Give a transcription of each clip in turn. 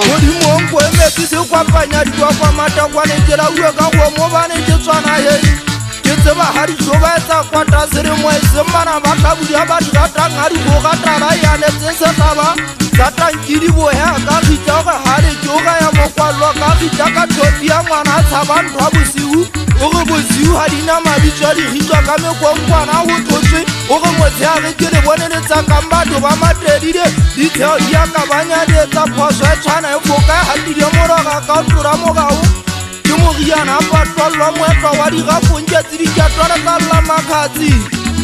Modimo kwa mekisi kwa panyari kwa mata kwa nejera uwe kwa mobane jitswana ye jitseba hari jobaetsa kwa tasere mwese mana bakabu ya bari gata ngari go gata ra ya ne tsese taba gata nkiri bo ya ka fitja ga hare joga ya mokwalwa ka fitja ka thopia ngwana tshaba ntwa bosiu o go bosiu hadina mabitsa di hitwa ka mekwangwana ho thotse o go motsheare ke le bone le tsa kambato ba matedile di theo ya ka banya le tsa phoso e tshwana e foka hadile moroga ka tura mogao ke moriana pa tlwa moetlo wa di gafonje tsi di tšatwana tsa la makhatsi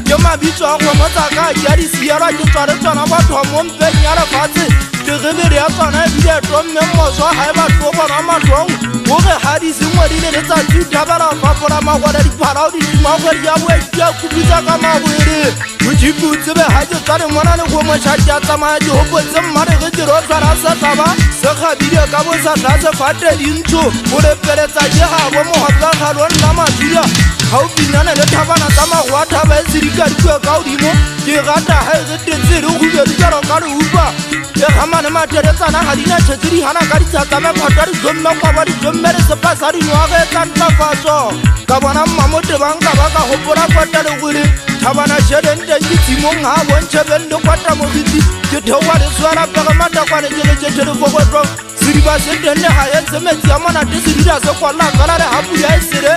ke mabitso a go motsa ka ya di siara ke tsare tsana batho mo mpeng ya lefatshe ke rebere ya tsana e bile tomme mmoso ha e batho bona matlong o ge hadisi ngwadile le tsa dithabara fapora magwada dipharao di dimagwedi ya boedi ya kupitsa ka mabwere mojipu tsebe ha ke tsare mona le go mošati ya tsamaya di hopotse mmare ge ke rotlwara se taba se kgabile ka bosatla se fate dintsho o lepeletsa ke gabo mogopagalo nna mathuya gaufinyane le thabana tsa mago a thaba e sedika dikue ka godimo ke gata ga e getetse le gobedi jalo ka le upa ke gamane materetsana ga dina tšhetse di gana ka ditsatsame phata dijomme kwaba dijomme le sepa sa dingwaga e tsa ntlafatso ka bona mmamotebang ka ba ka gopola kwata le gore thabana šedenteng ke tshimong ga a bontšhebeng le kwata mogitsi ke theowa le swara pege matakwane ke letšetše lefokotlong sediba se teng le ga etse metsi ya monate se dira se kwalla fela le gapuya e sele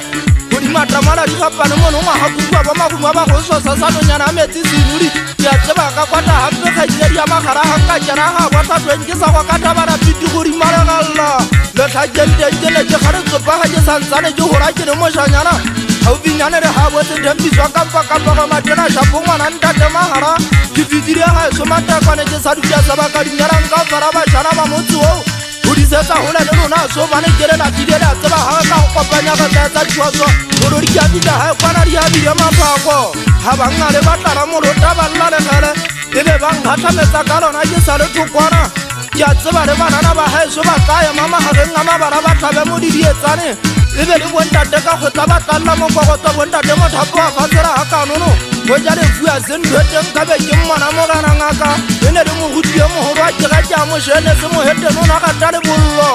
godimatamala di gapane mono ngwagakukua ba magumo a bagososa sa nonyana metsi senuri ke a tseba ka kwata gape kgailedi ya magara ga ka kena ga kwatlatweng ke sa kwa ka thabana piti godimalegalla letlhakenteng ke letse ga le tsopa ga ke santsane ke gora ke le mošanyana gaufinyane re ga botse thempiswa kampakampaga matena shapo ngwana ntate magara ke fitile ga eso matakwane ke sa dukia sebaka dinyalang ka fara bašana ba motse oo o disetsa gola le lona so bane kere la bile la tseba ga ka go kopanya ga tsa tšhoso go di ka dita ha kwana di abile mafako ha banga le batla mo lota ba nna le gele e be bang gata metsa ka lona ke sa le tsokwana ke a tseba le banana ba haeso ba tsaya mama ga renga mabara ba tlabe mo di dietsane e be le bontate ka go tla ba talla mo go tsa bontate mo thapo a fatsela ha kanono go ja le fua zendweteng ka be ke mmana mo gana ngaka e ne le mo gutile mo go ba ke ga tja mo shene se mo hete no na ga tale bollo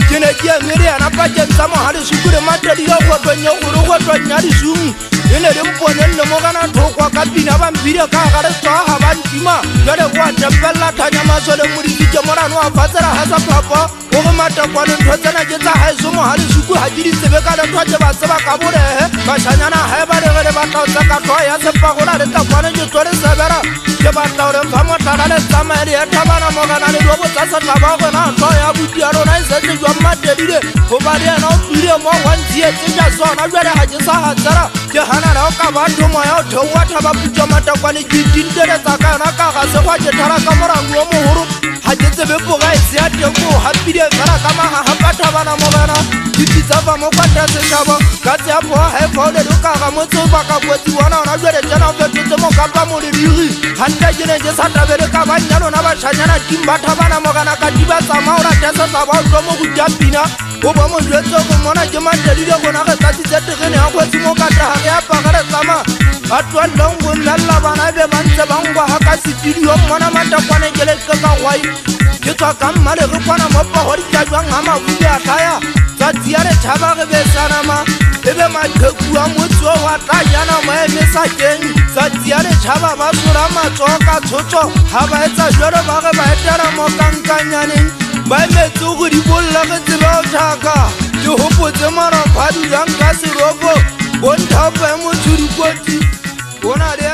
ke ne ke emere yana pa ke tsa mo ha le sukure matedi ga go twenye go tlonya di sung e ne le mponelle mo gana thokwa ka pina ba mbile ka ga le tswa ha ba ntima jale go a tepella thanya masole mo di ke morano a fatsela ha sa papa o go matakwane ntho tsena ke tsa haeso mo ha le suku ha di tsebe ka le ntho ba tseba ka bolehe bashanyana ha ba le gele ba tla ka tloa ya sepa gola le takwane ke tsore sebera ke batla gore fa motlala le tsamaele ya thabana mo gana le dobo tsa setla ba gona tloa ya buti ya rona e setse jwa mmatedile go ba le ena o tswile mo wantsietse ja sona jwale ga ke sa gatsela ke ganana o ka batho moya o theowa thaba putsa matakwane ke dinteletsa ka yona ka ga se gwa ke thara ka morango o mogoro ga ke tsebe poga e se ya teng mo gapile fela ka magaga thabana mo gana ke pitsa fa mo kwata setšhaba ka tseya poa ga e faolele ka ga motse o baka kotsi bona ona jwale tsena o fetotse mo kapa mo lediri ganta ke ne ke sa tabele ka bannya lona bašhanyana tim ba thabana mo gana ka diba tsamaola tesetsa ba o tlo mo go diapina o bo mo jwetse go mona ke mantelile gona ge tsatsitse tegene ya kgwetsi mo kataga ge apagale tsama a twalleng go mmelela bana be bantse bangwa ga ka setudio mmona matakwane ke leke ka gwai ke tswa ka mmale re kwana mopago ditjajwang ga mabule a tlhaya tsatsi ya letšhaba ge besanama e be maqhekua motse o wa tlayana mo emesakeng tsatsi ya letšhaba ba sola matsogo ka tshotso ga ba etsa jalo ba ge ba etela mo kankanyaneng ba emetse go di bolla ge tsebe o thaka ke gopotse maraphadi jang ka seropo bonthape motho dikoti bona le